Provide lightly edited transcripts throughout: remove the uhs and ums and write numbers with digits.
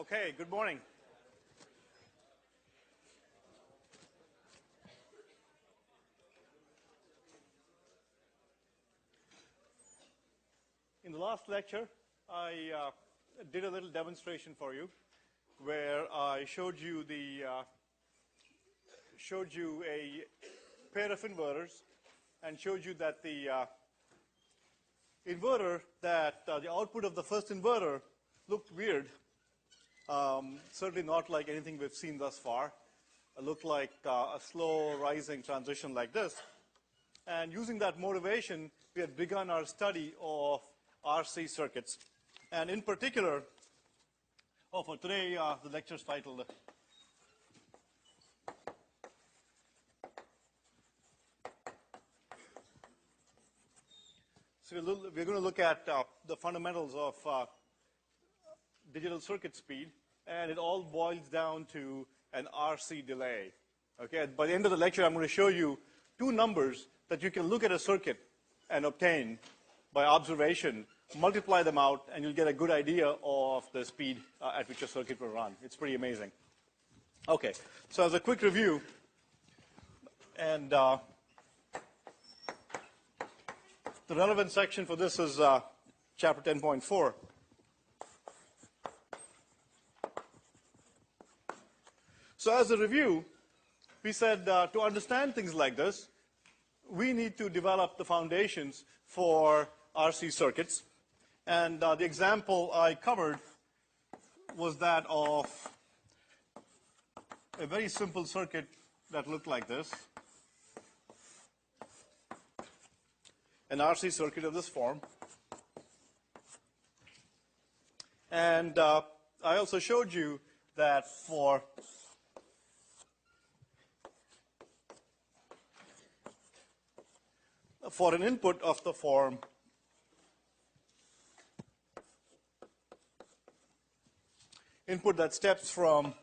Okay, good morning. In the last lecture, I did a little demonstration for you where I showed you a pair of inverters and showed you that the the output of the first inverter looked weird. Certainly not like anything we've seen thus far. It looked like a slow rising transition like this. And using that motivation, we had begun our study of RC circuits. And in particular, for today, the lecture is titled So we're going to look at the fundamentals of digital circuit speed, and it all boils down to an RC delay. Okay, by the end of the lecture, I'm going to show you two numbers that you can look at a circuit and obtain by observation, multiply them out, and you'll get a good idea of the speed at which a circuit will run. It's pretty amazing. Okay, so as a quick review, and the relevant section for this is chapter 10.4. So as a review, we said to understand things like this, we need to develop the foundations for RC circuits. And the example I covered was that of a very simple circuit that looked like this. An RC circuit of this form. And I also showed you that for an input of the form input that steps from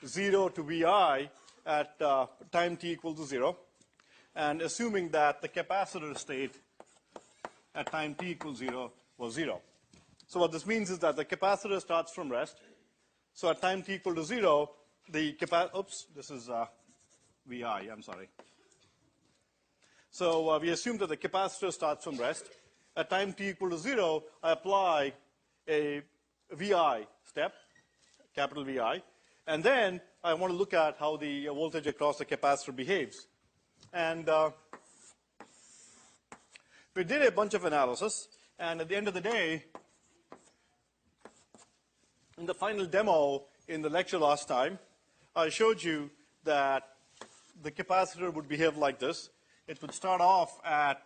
0 to Vi at time t equal to 0, and assuming that the capacitor state at time t equals 0 was 0. So what this means is that the capacitor starts from rest. So at time t equal to 0, this is Vi, I'm sorry. So we assume that the capacitor starts from rest. At time t equal to 0, I apply a Vi step, capital Vi, and then I want to look at how the voltage across the capacitor behaves. And we did a bunch of analysis, and at the end of the day, in the final demo in the lecture last time, I showed you that the capacitor would behave like this. It would start off at,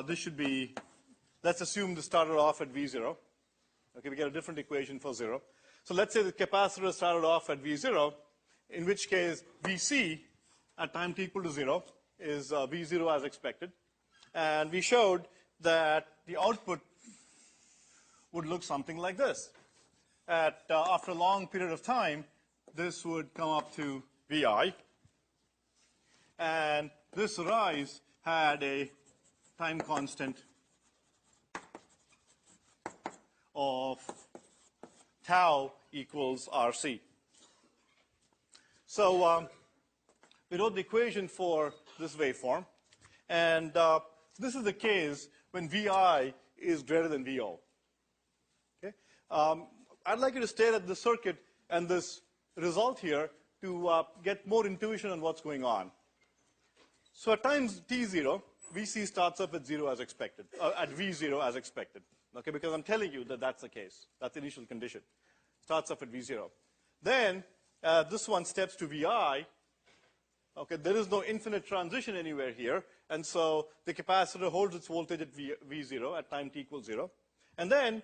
this should be, let's assume this started off at V0. Okay, we get a different equation for 0. So let's say the capacitor started off at V0, in which case Vc at time t equal to 0 is V0 as expected. And we showed that the output would look something like this. After a long period of time, this would come up to Vi. And this rise had a time constant of tau equals RC. So we wrote the equation for this waveform. And this is the case when Vi is greater than Vo. Okay? I'd like you to stare at the circuit and this result here to get more intuition on what's going on. So at times t0, Vc starts up at 0 as expected, at V0 as expected. Okay, because I'm telling you that that's the case. That's the initial condition. Starts up at V0. Then this one steps to Vi. Okay, there is no infinite transition anywhere here, and so the capacitor holds its voltage at V0 at time t equals 0. And then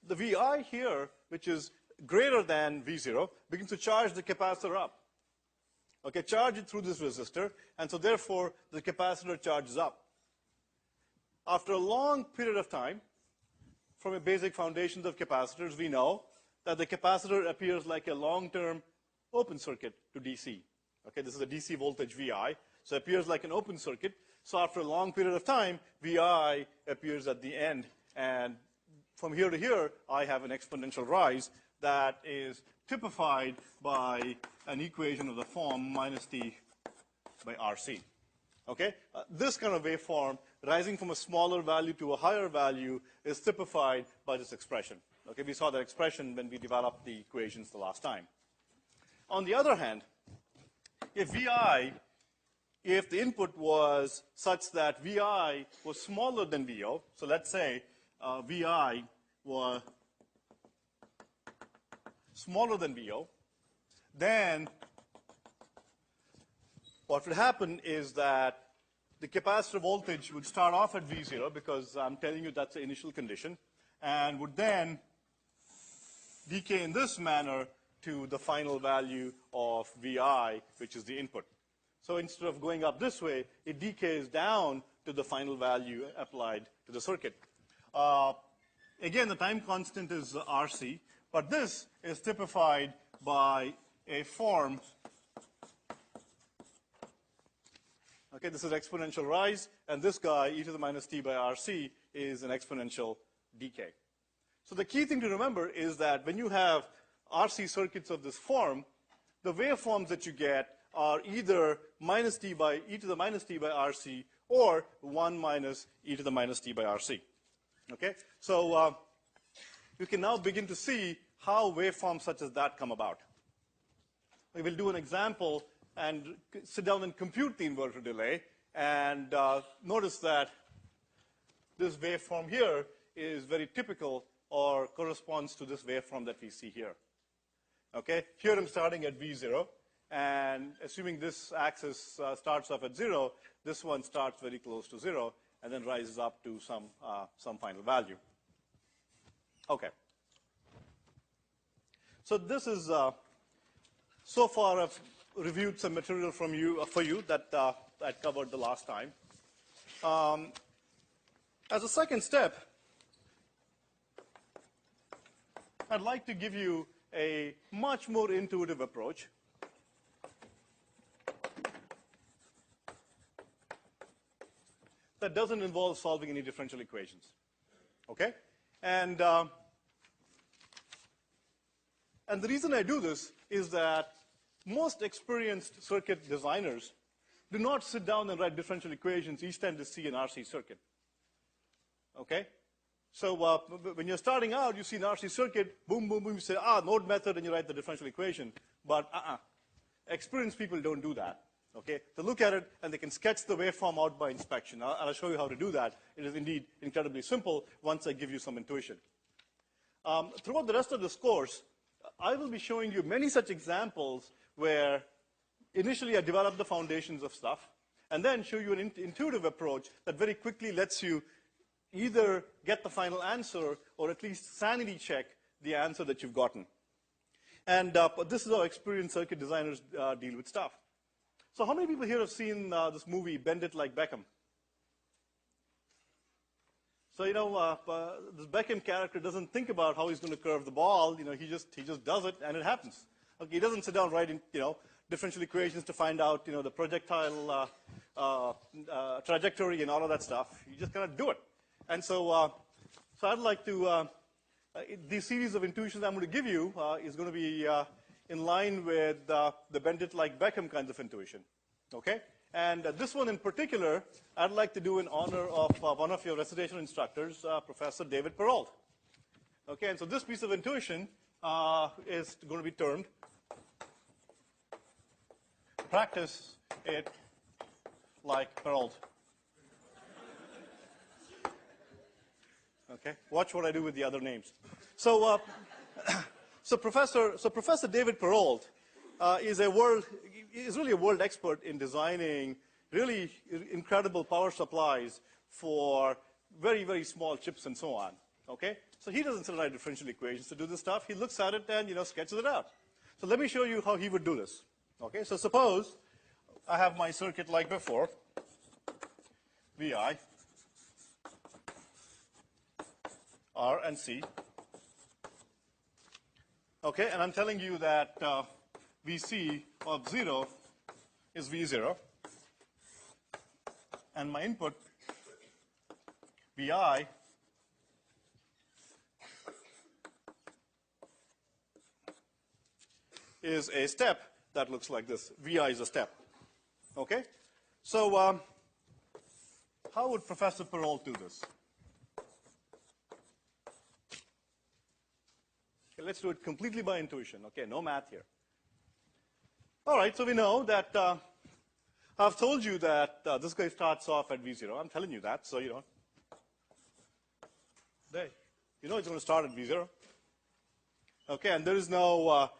the Vi here, which is greater than V0, begins to charge the capacitor up. Okay, charge it through this resistor, and so therefore the capacitor charges up. After a long period of time, from a basic foundations of capacitors, we know that the capacitor appears like a long-term open circuit to DC. Okay, this is a DC voltage Vi, so it appears like an open circuit. So after a long period of time, Vi appears at the end. And from here to here, I have an exponential rise that is typified by an equation of the form minus t by RC. Okay? This kind of waveform, rising from a smaller value to a higher value, is typified by this expression. Okay? We saw that expression when we developed the equations the last time. On the other hand, if Vi, if the input was such that Vi was smaller than Vo, so let's say Vi was smaller than Vo, then what would happen is that the capacitor voltage would start off at V0, because I'm telling you that's the initial condition, and would then decay in this manner to the final value of Vi, which is the input. So instead of going up this way, it decays down to the final value applied to the circuit. Again, the time constant is RC, but this is typified by a form. Okay, this is exponential rise, and this guy, e to the minus t by RC, is an exponential decay. So the key thing to remember is that when you have RC circuits of this form, the waveforms that you get are either minus t by e to the minus t by RC or 1 minus e to the minus t by RC. Okay? So you can now begin to see how waveforms such as that come about. We will do an example and sit down and compute the inverter delay, and notice that this waveform here is very typical or corresponds to this waveform that we see here. Okay? Here I'm starting at V0, and assuming this axis starts off at 0, this one starts very close to 0 and then rises up to some final value. Okay. So this is, so far I've reviewed some material for you that I covered the last time. As a second step, I'd like to give you a much more intuitive approach. That doesn't involve solving any differential equations. Okay? And the reason I do this is that most experienced circuit designers do not sit down and write differential equations each time they see an RC circuit. Okay? So when you're starting out, you see an RC circuit, boom, boom, boom, you say, node method, and you write the differential equation. But experienced people don't do that. Okay? They look at it, and they can sketch the waveform out by inspection. I'll show you how to do that. It is indeed incredibly simple once I give you some intuition. Throughout the rest of this course, I will be showing you many such examples where initially I develop the foundations of stuff, and then show you an intuitive approach that very quickly lets you either get the final answer or at least sanity check the answer that you've gotten. And this is how experienced circuit designers deal with stuff. So how many people here have seen this movie, Bend It Like Beckham? So, this Beckham character doesn't think about how he's going to curve the ball. He just does it, and it happens. Okay, he doesn't sit down writing, differential equations to find out, the projectile trajectory and all of that stuff. You just kind of do it. And so I'd like to, this series of intuitions I'm going to give you is going to be in line with the Bend It Like Beckham kinds of intuition. Okay? And this one in particular, I'd like to do in honor of one of your recitation instructors, Professor David Perrault. Okay, and so this piece of intuition is going to be termed Practice It Like Perrault. Okay, watch what I do with the other names. So, so Professor David Perrault is really a world expert in designing really incredible power supplies for very, very small chips and so on. Okay, so he doesn't sit and write differential equations to do this stuff. He looks at it and sketches it out. So let me show you how he would do this. Okay, so suppose I have my circuit like before, Vi, R and C. Okay, and I'm telling you that Vc of 0 is V0. and my input, Vi, is a step that looks like this. Vi is a step. Okay? So how would Professor Perrault do this? Okay, let's do it completely by intuition. Okay, no math here. All right, so we know that I've told you that this guy starts off at V0. I'm telling you that, so you know. There. You know it's going to start at V0. Okay, and there is no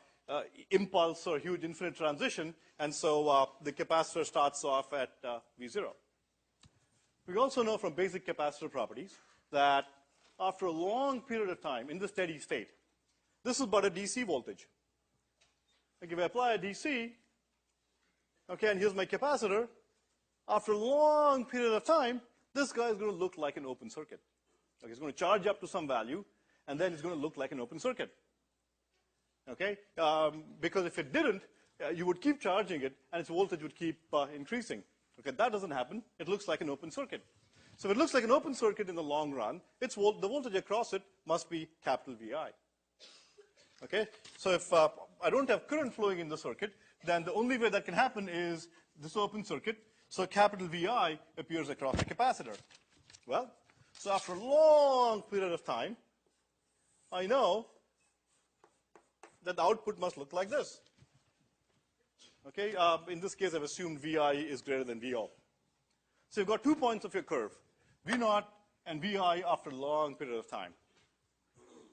impulse or huge infinite transition, and so the capacitor starts off at V0. We also know from basic capacitor properties that after a long period of time in the steady state, this is but a DC voltage. Like if I apply a DC, okay, and here's my capacitor, after a long period of time, this guy is going to look like an open circuit. Okay, it's going to charge up to some value, and then it's going to look like an open circuit. Okay, because if it didn't, you would keep charging it, and its voltage would keep increasing. Okay, that doesn't happen. It looks like an open circuit. So if it looks like an open circuit in the long run, the voltage across it must be capital VI. Okay, so if I don't have current flowing in the circuit, then the only way that can happen is this open circuit. So capital VI appears across the capacitor. Well, so after a long period of time, I know that the output must look like this. Okay, in this case, I've assumed Vi is greater than VO. So you've got 2 points of your curve, V0 and Vi after a long period of time.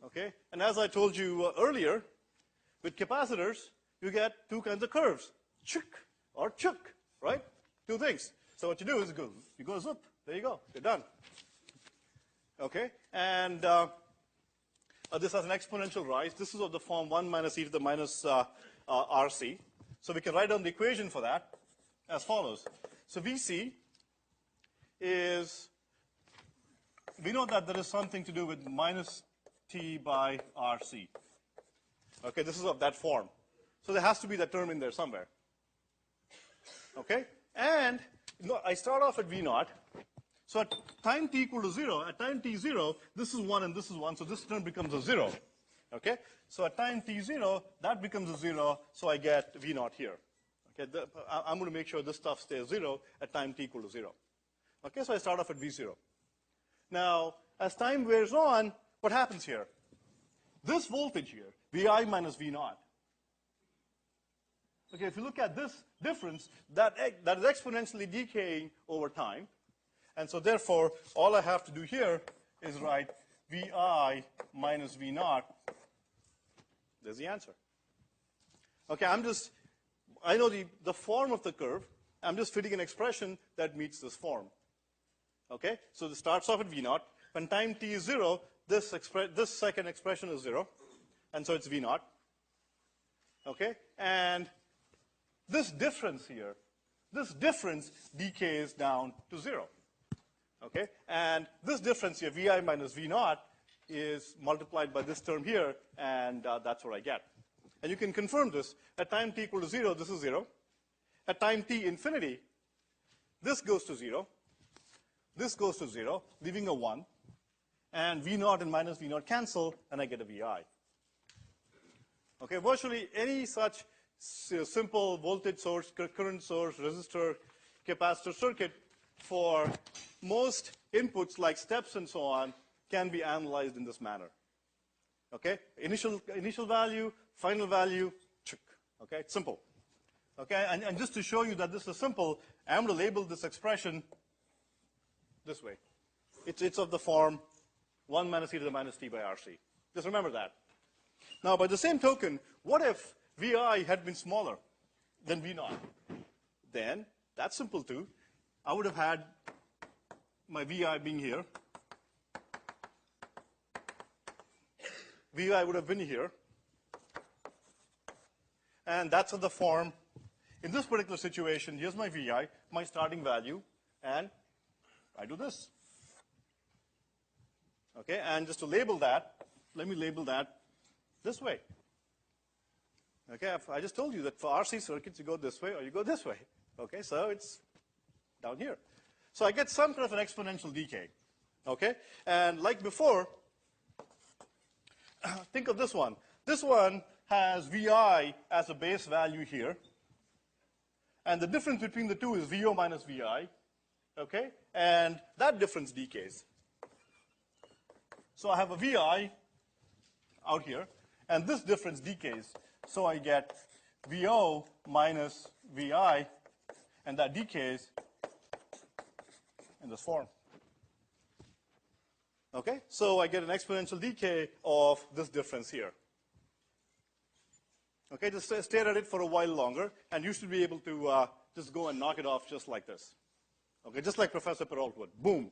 Okay, and as I told you earlier, with capacitors, you get 2 kinds of curves, chuk or chuk, right? 2 things. So what you do is you go zoop, there you go, you're done. Okay, and this has an exponential rise. This is of the form 1 minus e to the minus RC. So we can write down the equation for that as follows. So VC is, we know that there is something to do with minus T by RC. Okay, this is of that form. So there has to be that term in there somewhere. Okay, and I start off at V0. So at time t equal to 0, at time t0, this is 1 and this is 1, so this term becomes a 0. Okay, so at time t0, that becomes a 0, so I get V0 here. Okay, I'm going to make sure this stuff stays 0 at time t equal to 0. Okay, so I start off at V0. Now, as time wears on, what happens here? This voltage here, Vi minus V0. Okay, if you look at this difference, that is exponentially decaying over time. And so therefore, all I have to do here is write Vi minus V0. There's the answer. Okay, I know the form of the curve. I'm just fitting an expression that meets this form. Okay, so this starts off at V0. When time t is 0, this second expression is 0. And so it's V0. Okay, and this difference here, this difference decays down to 0. Okay, and this difference here, Vi minus V0, is multiplied by this term here, and that's what I get. And you can confirm this. At time t equal to 0, this is 0. At time t infinity, this goes to 0. This goes to 0, leaving a 1. And V0 and minus V0 cancel, and I get a Vi. Okay, virtually any such simple voltage source, current source, resistor, capacitor circuit for most inputs like steps and so on can be analyzed in this manner. Okay, initial value, final value, check. Okay, it's simple. Okay, and just to show you that this is simple, I'm going to label this expression this way. It's of the form 1 minus e to the minus t by RC. Just remember that. Now, by the same token, what if Vi had been smaller than V0? Then, that's simple too. I would have had my Vi being here. Vi would have been here. And that's of the form, in this particular situation, here's my Vi, my starting value, and I do this. Okay, and just to label that, let me label that this way. Okay, I just told you that for RC circuits, you go this way or you go this way. Okay, so it's down here. So I get some kind of an exponential decay. Okay? And like before, think of this one. This one has VI as a base value here. And the difference between the two is VO minus VI. Okay? And that difference decays. So I have a VI out here, and this difference decays. So I get VO minus VI, and that decays in this form. Okay? So I get an exponential decay of this difference here. Okay, just stare at it for a while longer, and you should be able to just go and knock it off just like this. Okay, just like Professor Perrault would. Boom.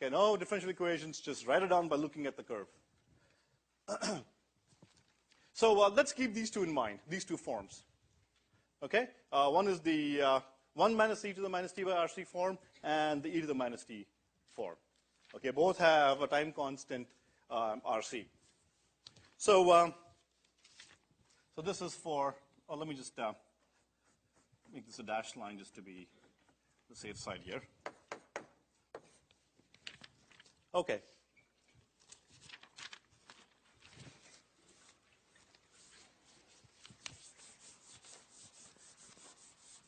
Okay, no differential equations, just write it down by looking at the curve. So let's keep these two in mind, these two forms. Okay, one is the 1 minus e to the minus t by RC form, and the e to the minus t form. Okay, both have a time constant RC. So, so this is for, oh, let me just make this a dashed line just to be the safe side here. Okay.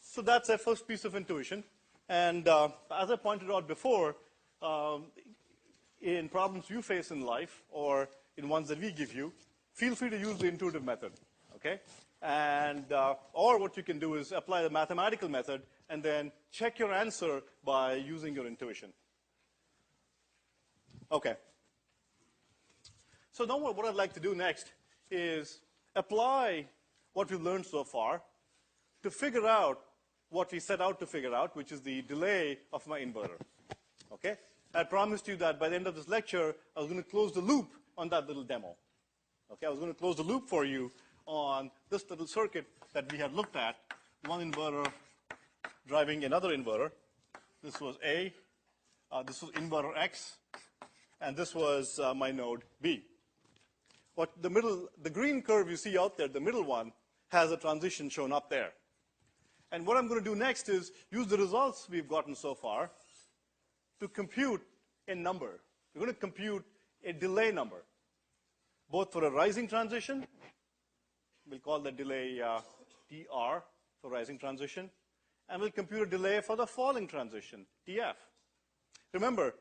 So that's a first piece of intuition. And as I pointed out before, in problems you face in life or in ones that we give you, feel free to use the intuitive method. Okay? And or what you can do is apply the mathematical method and then check your answer by using your intuition. Okay. So now what I'd like to do next is apply what we've learned so far to figure out what we set out to figure out, which is the delay of my inverter. Okay? I promised you that by the end of this lecture, I was going to close the loop on that little demo. Okay? I was going to close the loop for you on this little circuit that we had looked at, one inverter driving another inverter. This was A, this was inverter X, and this was my node B. What the green curve you see out there, the middle one, has a transition shown up there. And what I'm going to do next is use the results we've gotten so far to compute a number. We're going to compute a delay number, both for a rising transition, we'll call the delay TR for rising transition, and we'll compute a delay for the falling transition, TF. Remember,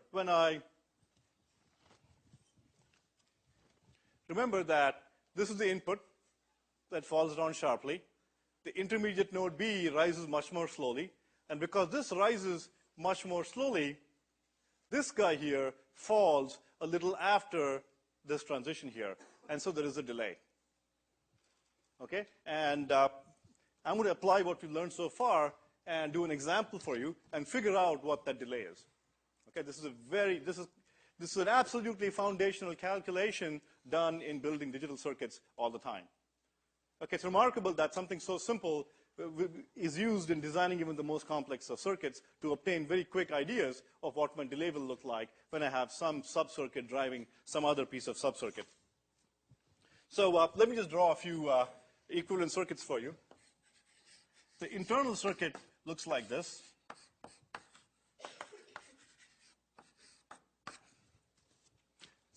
remember that this is the input that falls down sharply. The intermediate node B rises much more slowly. And because this rises much more slowly, this guy here falls a little after this transition here. And so there is a delay. Okay? And I'm going to apply what we learned so far and do an example for you and figure out what that delay is. Okay? This is an absolutely foundational calculation done in building digital circuits all the time. Okay, it's remarkable that something so simple is used in designing even the most complex of circuits to obtain very quick ideas of what my delay will look like when I have some sub-circuit driving some other piece of sub-circuit. So let me just draw a few equivalent circuits for you. The internal circuit looks like this.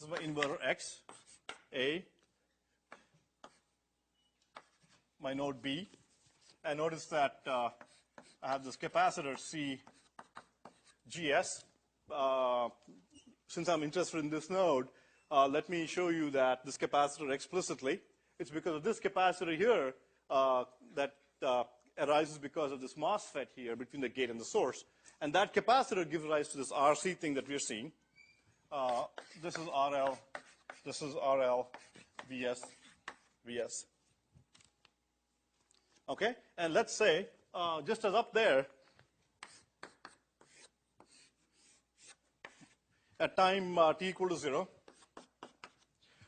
This is my inverter X, A, my node B, and notice that I have this capacitor C GS. Since I'm interested in this node, let me show you that this capacitor explicitly. It's because of this capacitor here that arises because of this MOSFET here between the gate and the source. And that capacitor gives rise to this RC thing that we're seeing. This is RL, this is RL, VS, VS. Okay, and let's say, just as up there, at time t equal to 0,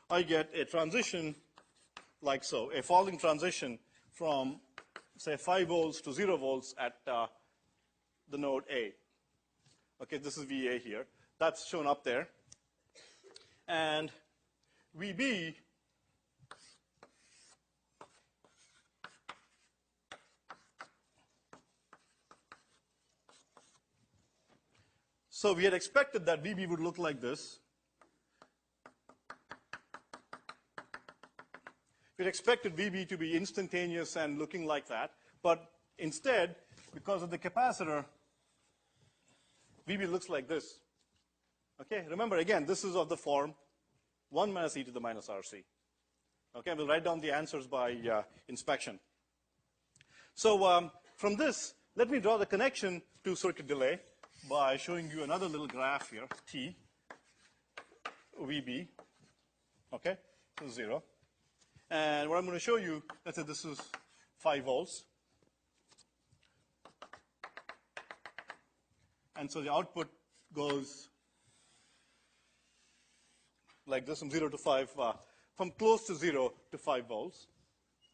I get a transition like so, a falling transition from, say, 5 volts to 0 volts at the node A. Okay, this is VA here. That's shown up there. And VB So we had expected that VB would look like this. We'd expected VB to be instantaneous and looking like that. But instead, because of the capacitor, VB looks like this. Okay, remember again, this is of the form 1 minus e to the minus RC. Okay, we'll write down the answers by inspection. So from this, let me draw the connection to circuit delay by showing you another little graph here, T, VB, okay, so 0. And what I'm going to show you, let's say this is 5 volts. And so the output goes like this from 0 to 5, from close to 0 to 5 volts.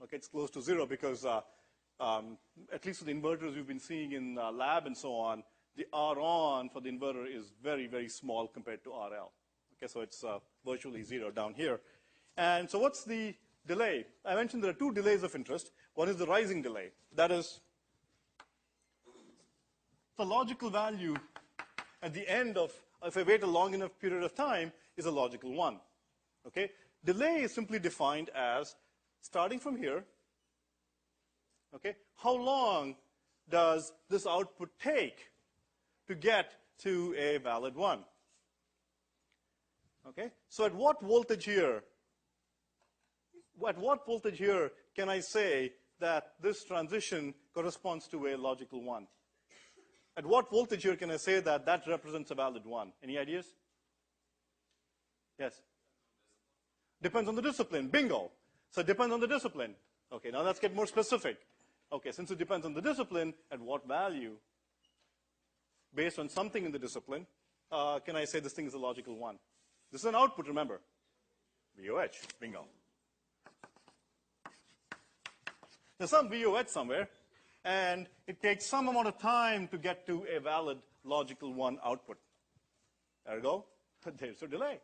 Okay, it's close to 0 because at least for the inverters we've been seeing in lab and so on, the R on for the inverter is very, very small compared to RL. Okay, so it's virtually 0 down here. And so what's the delay? I mentioned there are 2 delays of interest. One is the rising delay. That is the logical value at the end of, if I wait a long enough period of time, is a logical 1. Okay? Delay is simply defined as starting from here, okay, how long does this output take to get to a valid 1? Okay? So at what voltage here can I say that this transition corresponds to a logical 1? At what voltage here can I say that that represents a valid 1? Any ideas? Yes? Depends on the discipline. Bingo. So it depends on the discipline. Okay, now let's get more specific. Okay, since it depends on the discipline, at what value, based on something in the discipline, can I say this thing is a logical 1? This is an output, remember. VOH. Bingo. There's some VOH somewhere, and it takes some amount of time to get to a valid logical 1 output. There we go. There's a delay.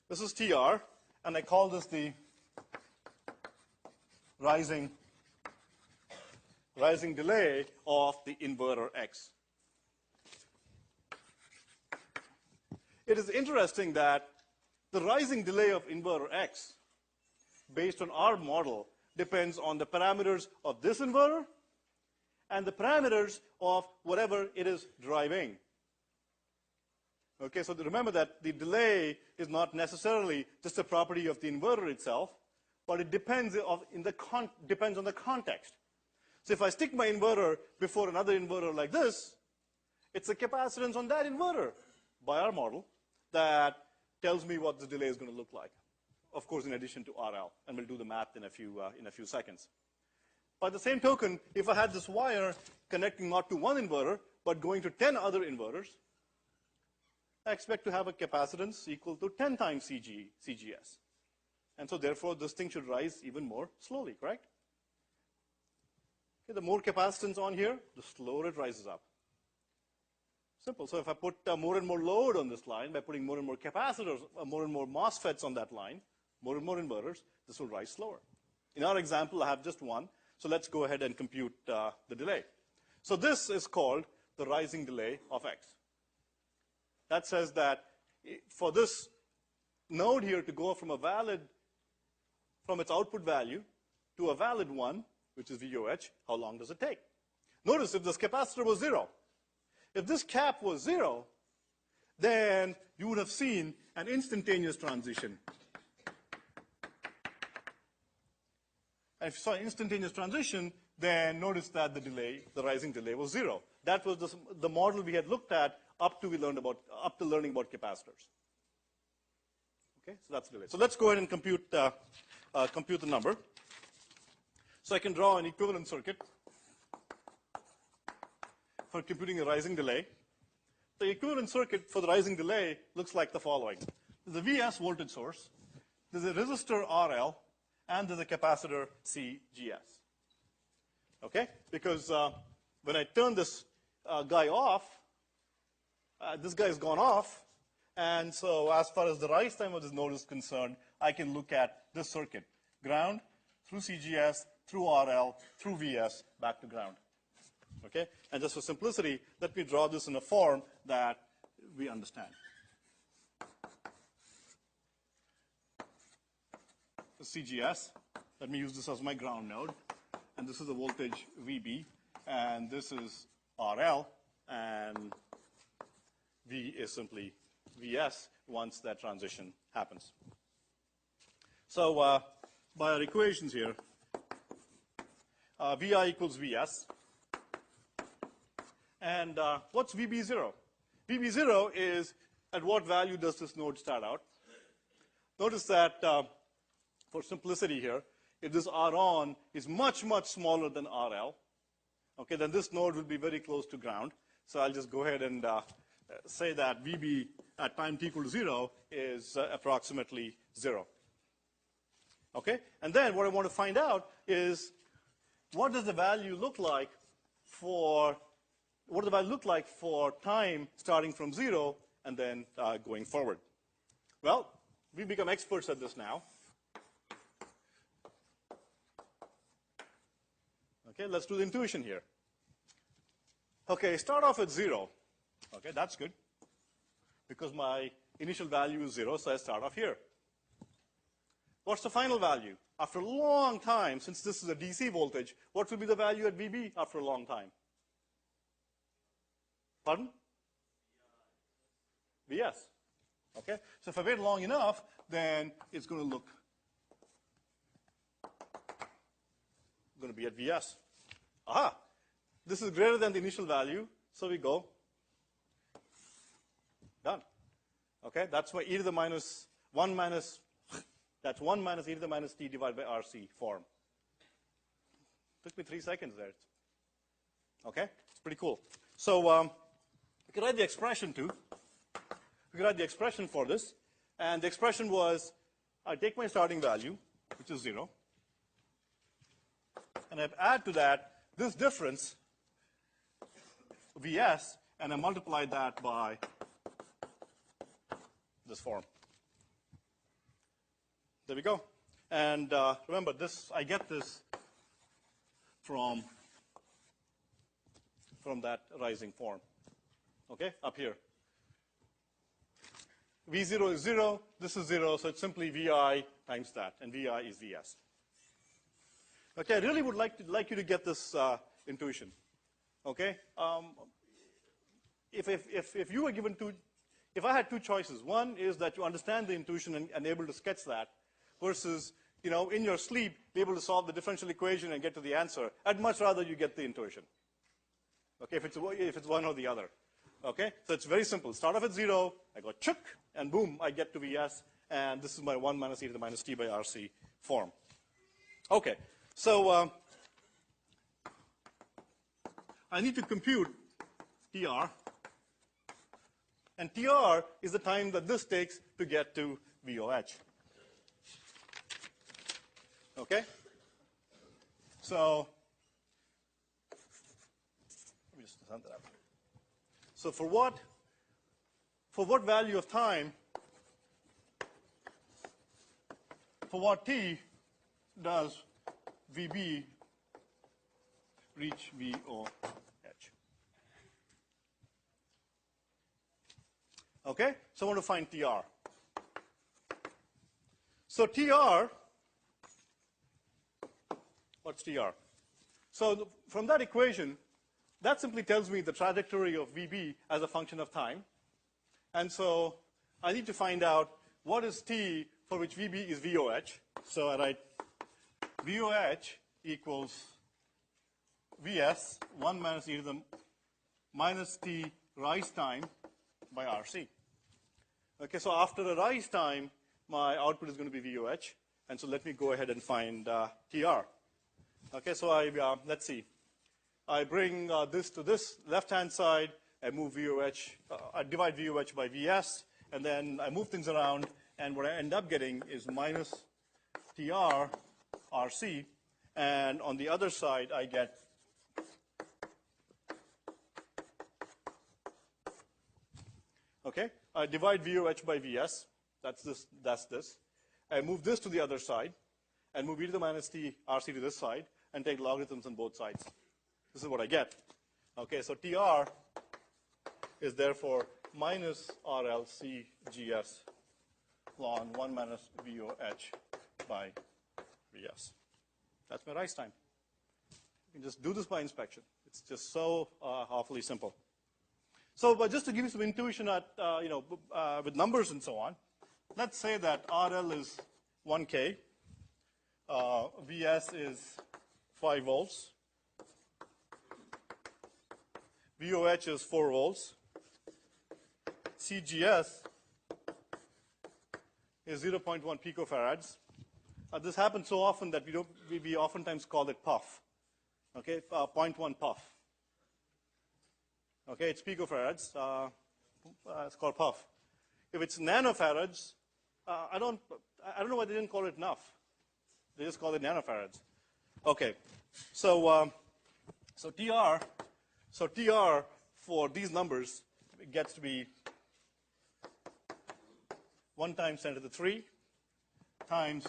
This is TR, and I call this the rising delay of the inverter X. It is interesting that the rising delay of inverter X, based on our model, depends on the parameters of this inverter and the parameters of whatever it is driving. Okay, so remember that the delay is not necessarily just a property of the inverter itself, but it depends on the context. So if I stick my inverter before another inverter like this, it's a capacitance on that inverter by our model that tells me what the delay is going to look like. Of course, in addition to RL, and we'll do the math in a few seconds. By the same token, if I had this wire connecting not to one inverter, but going to 10 other inverters, I expect to have a capacitance equal to 10 times CGS. And so therefore, this thing should rise even more slowly, correct? Okay, the more capacitance on here, the slower it rises up. Simple. So if I put more and more load on this line by putting more and more capacitors, more and more MOSFETs on that line, more and more inverters, this will rise slower. In our example, I have just one. So let's go ahead and compute the delay. So this is called the rising delay of X. That says that for this node here to go from its output value to a valid 1, which is VOH, how long does it take? Notice if this capacitor was 0, if this cap was 0, then you would have seen an instantaneous transition. And if you saw instantaneous transition, then notice that the rising delay was 0. That was the model we had looked at up to learning about capacitors. Okay, so that's the delay. So let's go ahead and compute the number. So I can draw an equivalent circuit for computing a rising delay. The equivalent circuit for the rising delay looks like the following. There's a VS voltage source, there's a resistor RL, and there's a capacitor CGS. Okay? Because when I turn this guy off, this guy has gone off, and so as far as the rise time of this node is concerned, I can look at this circuit. Ground, through CGS, through RL, through VS, back to ground. Okay? And just for simplicity, let me draw this in a form that we understand. The CGS, let me use this as my ground node. And this is the voltage VB. And this is RL. And V is simply VS once that transition happens. So by our equations here, VI equals VS. And what's VB0? VB0 is at what value does this node start out? Notice that for simplicity here, if this R-on is much, much smaller than RL, okay, then this node will be very close to ground. So I'll just go ahead and say that VB at time t equal to 0 is approximately 0. Okay? And then what I want to find out is what does the value look like for time starting from 0 and then going forward? Well, we become experts at this now. Okay, let's do the intuition here. Okay, start off at 0. Okay, that's good. Because my initial value is 0, so I start off here. What's the final value? After a long time, since this is a DC voltage, what will be the value at VB after a long time? Pardon? VS. Okay, so if I wait long enough, then it's going to be at VS. Aha! This is greater than the initial value, so we go done. Okay, that's my e to the minus 1 minus, that's 1 minus e to the minus t divided by RC form. Took me 3 seconds there. Okay, it's pretty cool. So we can write the expression too. We can write the expression for this, and the expression was I take my starting value, which is 0, and I add to that this difference, Vs, and I multiply that by this form. There we go. And remember, this I get this from that rising form. Okay, up here. V0 is 0, this is 0, so it's simply Vi times that, and Vi is Vs. Okay, I really would like you to get this intuition. Okay, if you were given if I had two choices, one is that you understand the intuition and able to sketch that, versus in your sleep be able to solve the differential equation and get to the answer. I'd much rather you get the intuition. Okay, if it's one or the other. Okay, so it's very simple. Start off at 0, I go chuk, and boom, I get to Vs, and this is my 1 minus e to the minus t by RC form. Okay, so I need to compute TR, and TR is the time that this takes to get to VOH. Okay, so let me just sum that up. So for what value of time, for what t does VB reach VOH? Okay, so I want to find TR. So TR, what's TR? So from that equation, that simply tells me the trajectory of VB as a function of time. And so I need to find out what is t for which VB is VOH. So I write VOH equals Vs 1 minus e to the minus t rise time by RC. Okay, so after a rise time, my output is going to be VOH. And so let me go ahead and find TR. Okay, so let's see. I bring this to this left-hand side. I move VOH, I divide VOH by Vs, and then I move things around, and what I end up getting is minus TR RC, and on the other side I get okay. I divide VOH by Vs. That's this. That's this. I move this to the other side, and move e to the minus t RC to this side, and take logarithms on both sides. This is what I get. Okay, so TR is therefore minus RL CGS ln 1 minus VOH by VS. That's my rise time. You can just do this by inspection. It's just so awfully simple. So, but just to give you some intuition at, with numbers and so on, let's say that RL is 1K, VS is 5 volts, VOH is 4 volts, CGS is 0.1 picofarads. This happens so often that we oftentimes call it puff. Okay, 0.1 puff. Okay, it's picofarads. It's called puff. If it's nanofarads, I don't know why they didn't call it nuff. They just call it nanofarads. Okay, so TR for these numbers gets to be 1 times 10 to the 3 times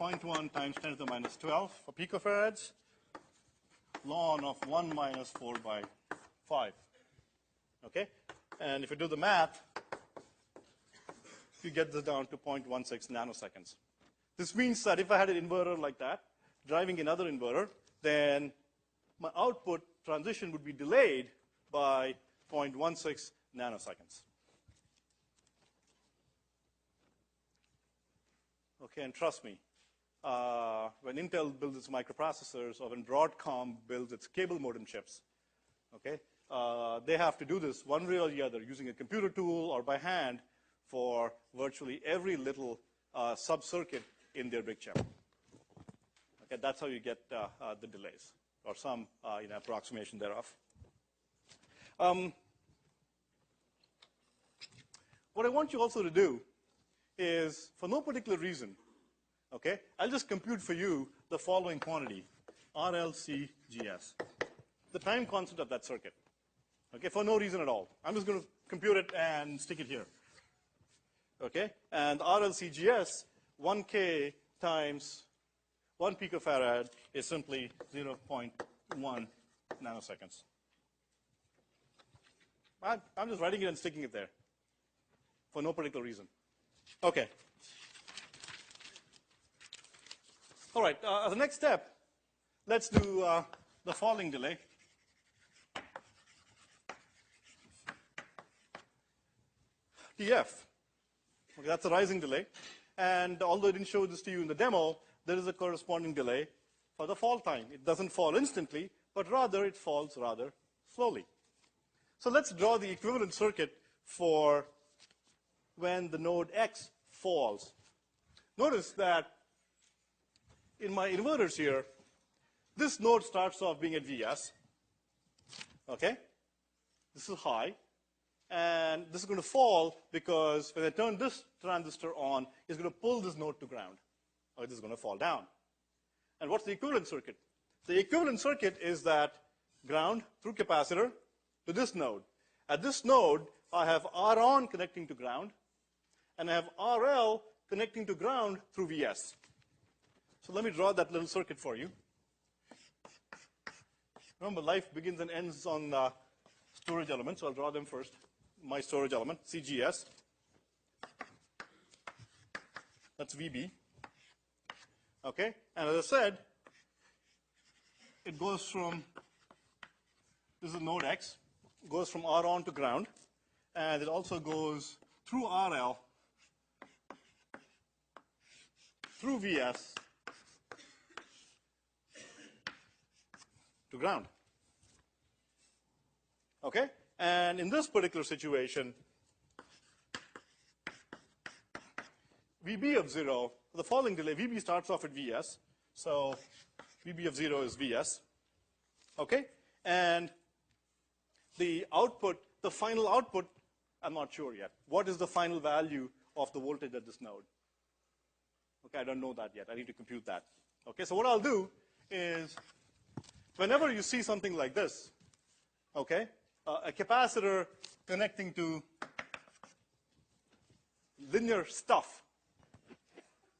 0.1 times 10 to the minus 12 for picofarads, ln of 1 minus 4 by 5. Okay? And if you do the math, you get this down to 0.16 nanoseconds. This means that if I had an inverter like that, driving another inverter, then my output transition would be delayed by 0.16 nanoseconds. Okay, and trust me, when Intel builds its microprocessors or when Broadcom builds its cable modem chips, okay, they have to do this one way or the other using a computer tool or by hand for virtually every little sub-circuit in their big chip. Okay, that's how you get the delays or some approximation thereof. What I want you also to do is, for no particular reason, okay, I'll just compute for you the following quantity, RLCGS, the time constant of that circuit, okay, for no reason at all. I'm just going to compute it and stick it here, okay, and RLCGS, 1K times 1 picofarad is simply 0.1 nanoseconds. I'm just writing it and sticking it there for no particular reason. Okay. All right, as the next step, let's do the falling delay. TF. Okay, that's a rising delay. And although I didn't show this to you in the demo, there is a corresponding delay for the fall time. It doesn't fall instantly, but rather it falls rather slowly. So let's draw the equivalent circuit for when the node X falls. Notice that in my inverters here, this node starts off being at Vs. Okay? This is high. And this is going to fall because when I turn this transistor on, it's going to pull this node to ground. Or this is going to fall down. And what's the equivalent circuit? The equivalent circuit is that ground through capacitor to this node. At this node, I have R on connecting to ground, and I have RL connecting to ground through Vs. So let me draw that little circuit for you. Remember, life begins and ends on storage elements, so I'll draw them first. My storage element, CGS. That's VB. Okay, and as I said, it goes from, this is node X, goes from R on to ground, and it also goes through RL, through Vs, to ground. Okay? And in this particular situation, VB of 0, the falling delay, VB starts off at Vs, so VB of 0 is Vs. Okay? And the output, the final output, I'm not sure yet. What is the final value of the voltage at this node? Okay, I don't know that yet. I need to compute that. Okay, so what I'll do is, whenever you see something like this, okay, a capacitor connecting to linear stuff,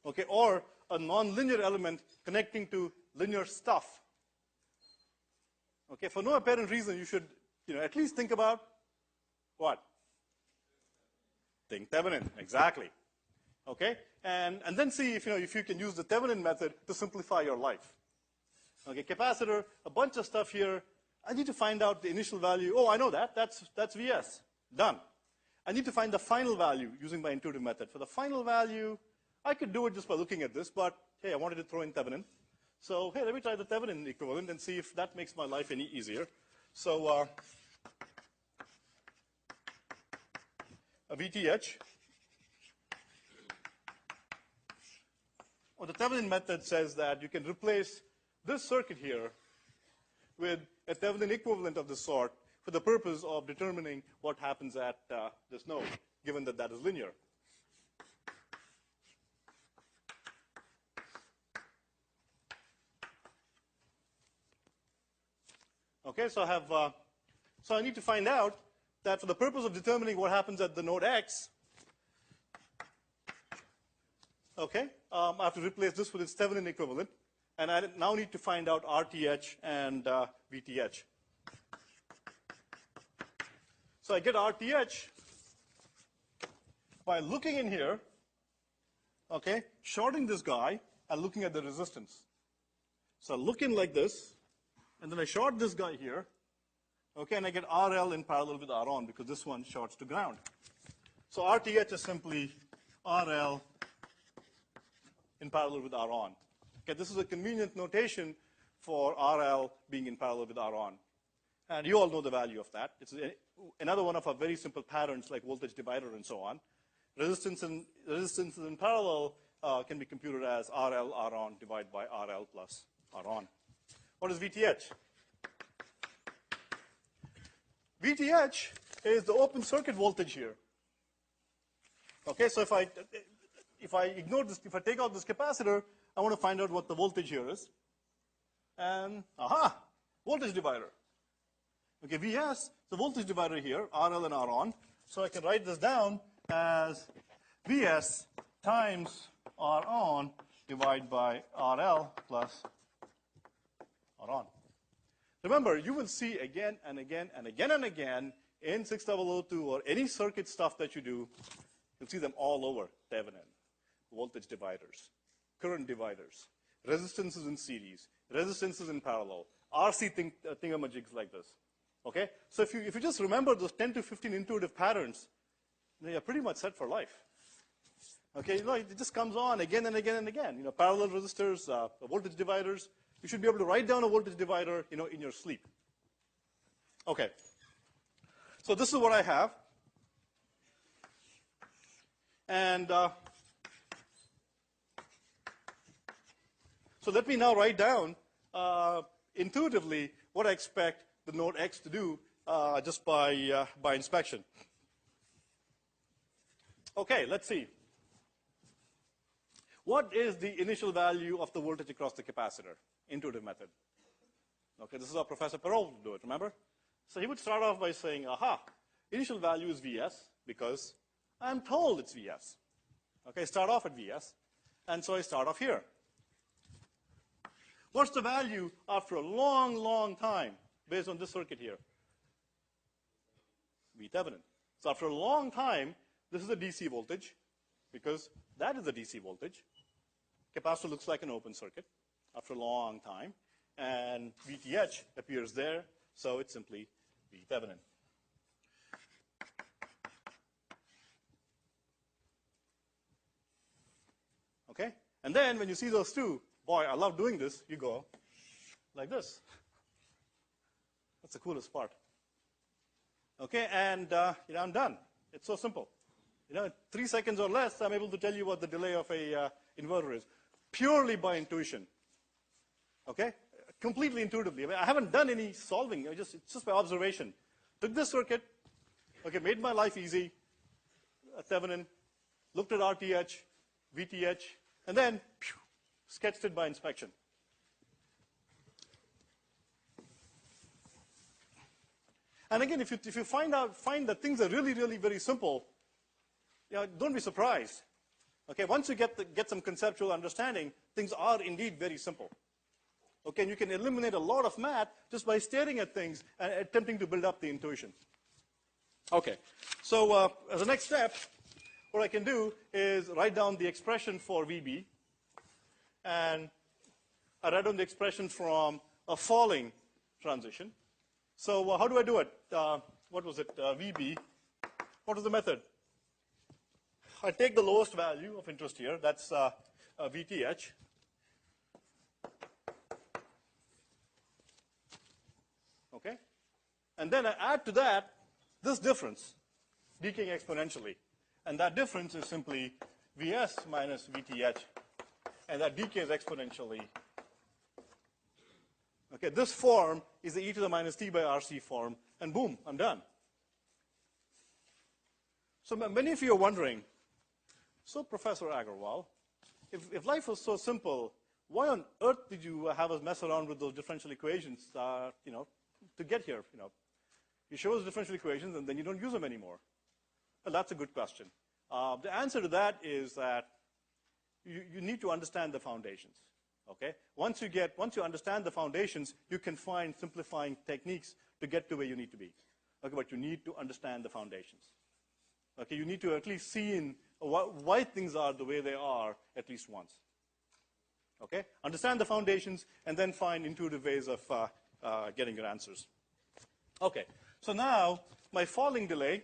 okay, or a nonlinear element connecting to linear stuff, Okay, for no apparent reason, you should, at least think about what? Think Thevenin, exactly. Okay, and then see if you can use the Thevenin method to simplify your life. Okay, capacitor, a bunch of stuff here. I need to find out the initial value. Oh, I know that. That's Vs. Done. I need to find the final value using my intuitive method. For the final value, I could do it just by looking at this, but hey, I wanted to throw in Thevenin. So hey, let me try the Thevenin equivalent and see if that makes my life any easier. So a VTH. Well, the Thevenin method says that you can replace this circuit here with a Thevenin equivalent of this sort for the purpose of determining what happens at this node, given that that is linear. Okay, so I need to find out that for the purpose of determining what happens at the node X, okay, I have to replace this with its Thevenin equivalent, and I now need to find out RTH and VTH. So I get RTH by looking in here, okay, shorting this guy and looking at the resistance. So I look in like this, and then I short this guy here, okay, and I get RL in parallel with R on because this one shorts to ground. So RTH is simply RL in parallel with R on. Okay, this is a convenient notation for RL being in parallel with R on. And you all know the value of that. It's another one of our very simple patterns like voltage divider and so on. Resistance in parallel can be computed as RL, R on divided by RL plus R on. What is VTH? VTH is the open circuit voltage here. Okay, so if I ignore this, if I take out this capacitor, I want to find out what the voltage here is. And aha, voltage divider. Okay, Vs, the voltage divider here, RL and R on. So I can write this down as Vs times R on divided by RL plus R on. Remember, you will see again and again and again and again in 6002 or any circuit stuff that you do, you'll see them all over Thevenin. Voltage dividers, current dividers, resistances in series, resistances in parallel, RC thingamajigs like this. Okay? So if you just remember those 10 to 15 intuitive patterns, they are pretty much set for life. Okay, it just comes on again and again and again. Parallel resistors, voltage dividers. You should be able to write down a voltage divider, in your sleep. Okay. So this is what I have. And so let me now write down intuitively what I expect the node X to do just by inspection. Okay, let's see. What is the initial value of the voltage across the capacitor? Intuitive method. Okay, this is how Professor Perot would do it, remember? So he would start off by saying, aha, initial value is Vs because I'm told it's Vs. Okay, start off at Vs, and so I start off here. What's the value after a long, long time based on this circuit here? V Thevenin. So after a long time, this is a DC voltage because that is a DC voltage. Capacitor looks like an open circuit after a long time, and VTH appears there, so it's simply V Thevenin. Okay? And then when you see those two, boy, I love doing this, you go like this. That's the coolest part. Okay, and I'm done. It's so simple. 3 seconds or less, I'm able to tell you what the delay of a inverter is, purely by intuition. Okay, completely intuitively. I haven't done any solving. It's just by observation. Took this circuit, okay, made my life easy. Thevenin, looked at RTH, VTH, and then sketched it by inspection. And again, if you find that things are really, really very simple, don't be surprised. Okay, once you get some conceptual understanding, things are indeed very simple. Okay, and you can eliminate a lot of math just by staring at things and attempting to build up the intuition. Okay, so as a next step, what I can do is write down the expression for VB, and I write down the expression from a falling transition. So how do I do it? What was it? VB. What was the method? I take the lowest value of interest here. That's VTH. Okay? And then I add to that this difference, decaying exponentially. And that difference is simply Vs minus VTH. And that decays exponentially. Okay, this form is the e to the minus t by RC form. And boom, I'm done. So many of you are wondering, so Professor Agarwal, if life was so simple, why on earth did you have us mess around with those differential equations, to get here? You show us differential equations and then you don't use them anymore. Well, that's a good question. The answer to that is that you need to understand the foundations. Okay? Once you understand the foundations, you can find simplifying techniques to get to where you need to be. Okay, but you need to understand the foundations. Okay, you need to at least see why things are the way they are at least once. Okay? Understand the foundations and then find intuitive ways of getting your answers. Okay, so now my falling delay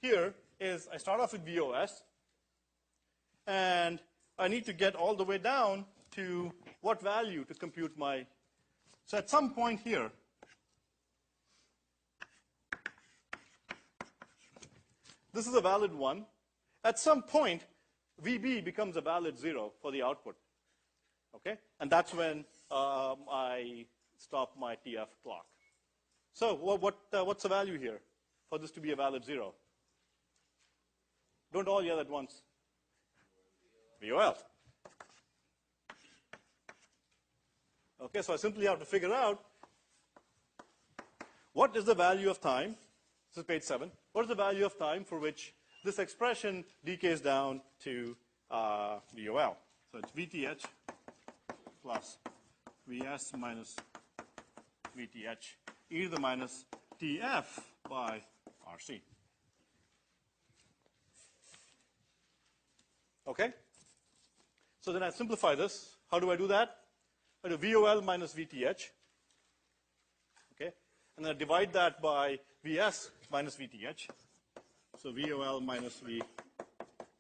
here is I start off with VOS, and I need to get all the way down to what value to compute my. So at some point here, this is a valid 1. At some point, VB becomes a valid 0 for the output. Okay? And that's when I stop my TF clock. So what's the value here for this to be a valid 0? Don't all yell at once. VOL. Okay, so I simply have to figure out what is the value of time. This is page 7. What is the value of time for which this expression decays down to VOL? So it's VTH plus Vs minus VTH e to the minus TF by RC. Okay? So then I simplify this. How do I do that? I do VOL minus VTH. Okay? And then I divide that by Vs minus VTH. So VOL minus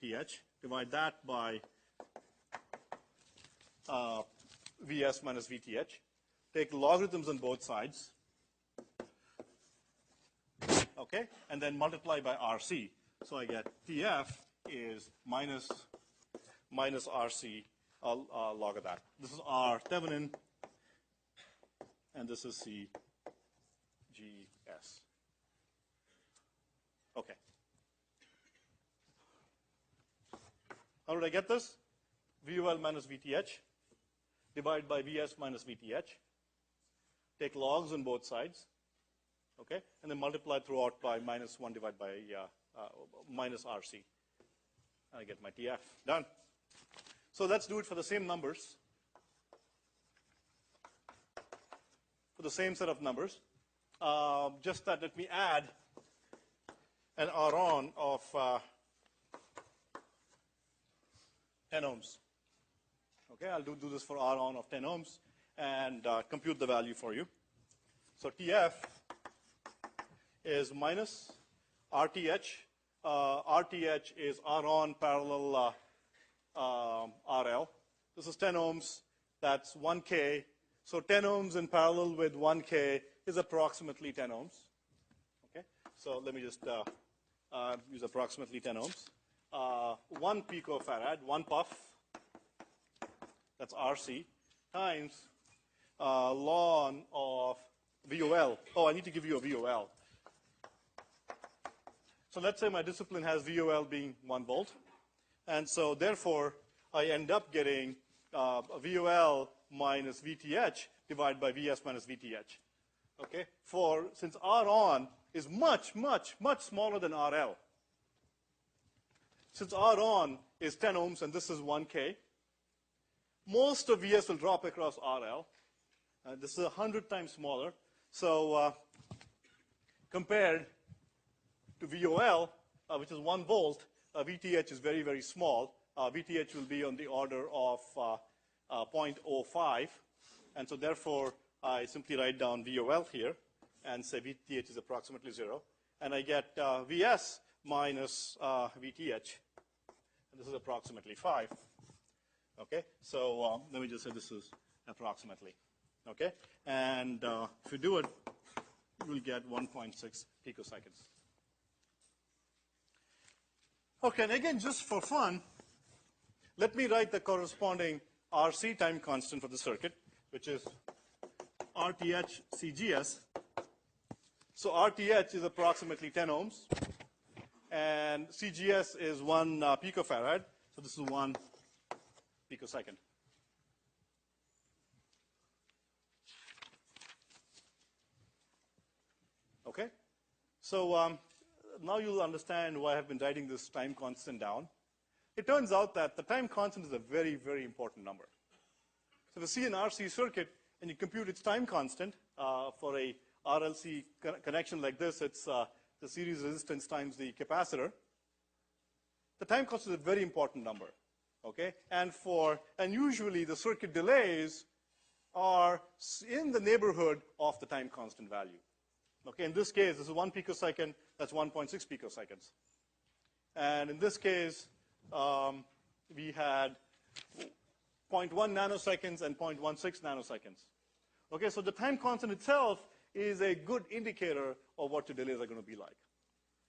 VTH. Divide that by Vs minus VTH. Take logarithms on both sides. Okay? And then multiply by RC. So I get TF is minus RC log of that. This is R Thevenin, and this is CGS. Okay. How did I get this? VOL minus VTH, divide by Vs minus VTH, take logs on both sides, okay, and then multiply throughout by minus 1 divided by minus RC. And I get my TF. Done. So let's do it for the same numbers, for the same set of numbers. Just that let me add an R on of 10 ohms. Okay, I'll do this for R on of 10 ohms and compute the value for you. So TF is minus RTH. RTH is R on parallel RL. This is 10 ohms. That's 1K. So 10 ohms in parallel with 1K is approximately 10 ohms. Okay. So let me just use approximately 10 ohms. 1 picofarad, 1 puff. That's RC times ln of VOL. Oh, I need to give you a VOL. So let's say my discipline has VOL being 1 volt. And so therefore, I end up getting VOL minus VTH divided by Vs minus VTH. Okay? Since R on is much, much, much smaller than RL. Since R on is 10 ohms and this is 1K, most of Vs will drop across RL. This is 100 times smaller. So compared to VOL, which is 1 volt, VTH is very, very small. VTH will be on the order of 0.05. And so therefore, I simply write down VOL here and say VTH is approximately 0. And I get Vs minus VTH. And this is approximately 5. Okay, so let me just say this is approximately. Okay, and if you do it, you will get 1.6 picoseconds. Okay, and again, just for fun, let me write the corresponding RC time constant for the circuit, which is RTH CGS. So RTH is approximately 10 ohms, and CGS is 1 picofarad. So this is 1 picosecond. Okay, so now you'll understand why I've been writing this time constant down. It turns out that the time constant is a very, very important number. So if you see an RC circuit and you compute its time constant for a RLC connection like this, it's the series resistance times the capacitor. The time constant is a very important number. Okay, and usually the circuit delays are in the neighborhood of the time constant value. Okay, in this case, this is 1 picosecond, that's 1.6 picoseconds. And in this case, we had 0.1 nanoseconds and 0.16 nanoseconds. Okay, so the time constant itself is a good indicator of what your delays are going to be like.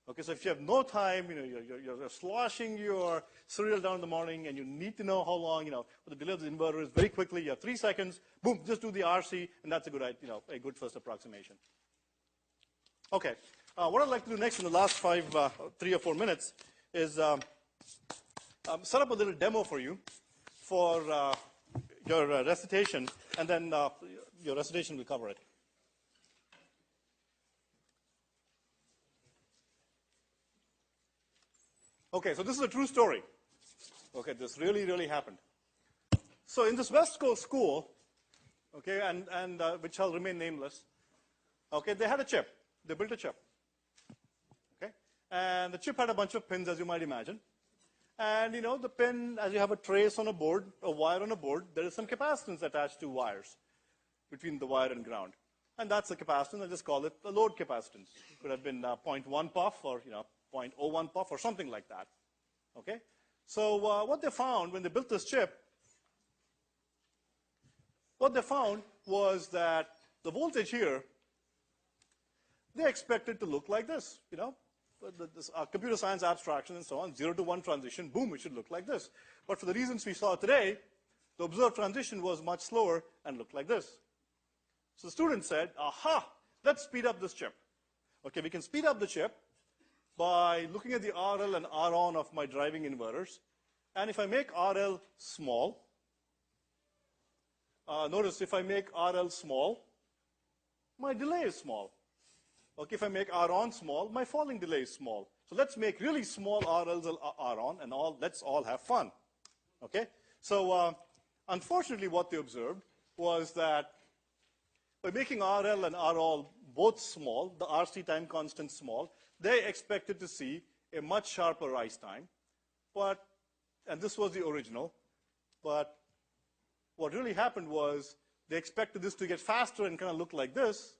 Okay, so if you have no time, you're sloshing your cereal down in the morning and you need to know how long, what the delay of the inverter is very quickly, you have 3 seconds, boom, just do the RC, and that's a good first approximation. Okay, what I'd like to do next in the last 3 or 4 minutes is set up a little demo for you for your recitation, and then your recitation will cover it. Okay, so this is a true story. Okay, this really, really happened. So in this West Coast school, okay, and which shall remain nameless, okay, they had a chip. They built a chip. Okay, and the chip had a bunch of pins, as you might imagine. And the pin, as you have a trace on a board, a wire on a board, there is some capacitance attached to wires between the wire and ground. And that's the capacitance. I just call it the load capacitance. It could have been 0.1 puff or 0.01 puff or something like that. Okay? So what they found when they built this chip, what they found was that the voltage here, they expected to look like this. This computer science abstraction and so on, 0 to 1 transition, boom, it should look like this. But for the reasons we saw today, the observed transition was much slower and looked like this. So the student said, aha, let's speed up this chip. Okay, we can speed up the chip by looking at the RL and RON of my driving inverters. And if I make RL small, notice if I make RL small, my delay is small. Okay, if I make RON small, my falling delay is small. So let's make really small RLs and RON, and let's all have fun. Okay? So unfortunately, what they observed was that by making RL and ROL both small, the RC time constant small, they expected to see a much sharper rise time. And this was the original, but what really happened was they expected this to get faster and kind of look like this.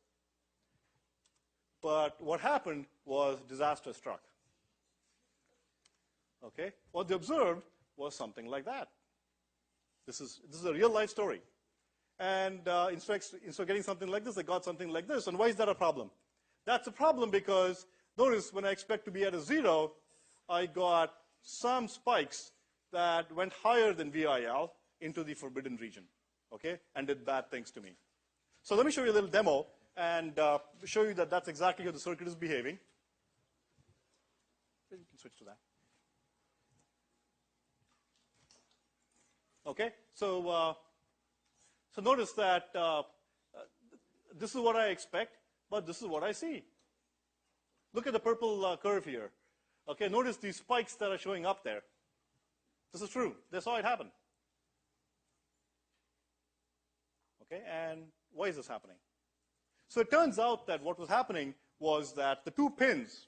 But what happened was disaster struck. Okay? What they observed was something like that. This is a real life story. And instead of getting something like this, they got something like this. And why is that a problem? That's a problem because, notice, when I expect to be at a 0, I got some spikes that went higher than VIL into the forbidden region, okay, and did bad things to me. So let me show you a little demo and show you that that's exactly how the circuit is behaving. You can switch to that. Okay, so notice that this is what I expect, but this is what I see. Look at the purple curve here. Okay, notice these spikes that are showing up there. This is true. They saw it happen. Okay, and why is this happening? So it turns out that what was happening was that the two pins,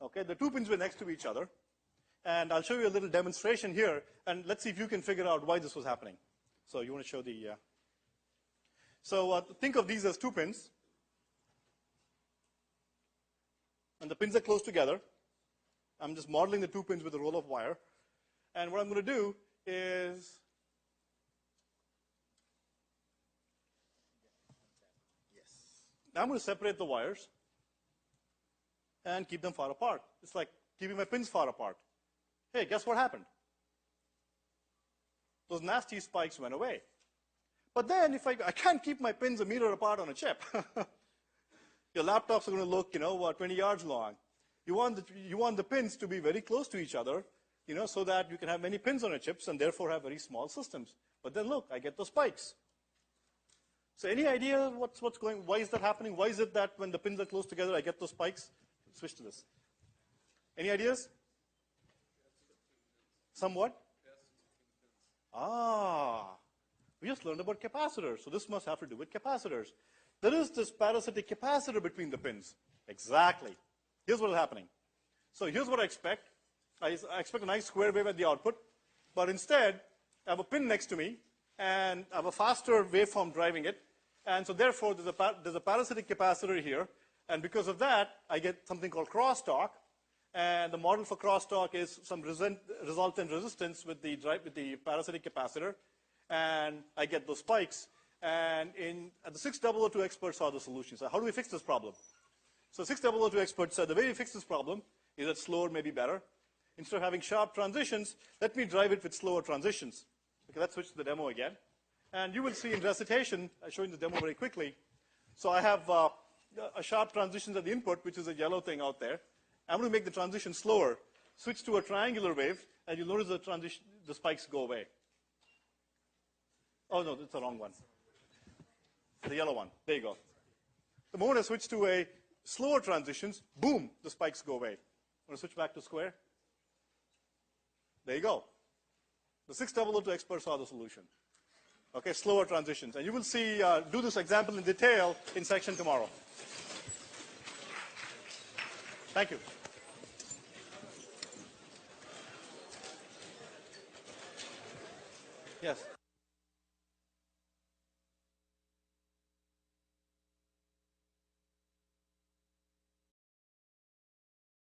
okay, the two pins were next to each other. And I'll show you a little demonstration here, and let's see if you can figure out why this was happening. So you want to show the, think of these as two pins. And the pins are close together. I'm just modeling the two pins with a roll of wire. And what I'm going to do is, I'm going to separate the wires and keep them far apart. It's like keeping my pins far apart. Hey, guess what happened? Those nasty spikes went away. But then if I can't keep my pins a meter apart on a chip. Your laptops are going to look, 20 yards long. You want the pins to be very close to each other, so that you can have many pins on your chips and therefore have very small systems. But then look, I get those spikes. So any idea why is that happening? Why is it that when the pins are close together, I get those spikes? Switch to this. Any ideas? Somewhat? We just learned about capacitors, so this must have to do with capacitors. There is this parasitic capacitor between the pins. Exactly. Here's what's happening. So here's what I expect. I expect a nice square wave at the output, but instead, I have a pin next to me, and I have a faster waveform driving it, and so therefore, there's a parasitic capacitor here, and because of that, I get something called crosstalk. And the model for crosstalk is some resultant resistance with the parasitic capacitor, and I get those spikes. And at the 6002 experts saw the solution. So how do we fix this problem? So 6002 experts said the way we fix this problem is that slower may be better. Instead of having sharp transitions, let me drive it with slower transitions. Okay, let's switch to the demo again. And you will see in recitation, I'm showing the demo very quickly. So I have a sharp transitions at the input, which is a yellow thing out there. I'm going to make the transition slower, switch to a triangular wave, and you'll notice the spikes go away. Oh, no, that's the wrong one. The yellow one. There you go. The moment I switch to a slower transitions, boom, the spikes go away. I'm going to switch back to square. There you go. The 6002 experts saw the solution. Okay, slower transitions. And you will see, do this example in detail in section tomorrow. Thank you. Yes.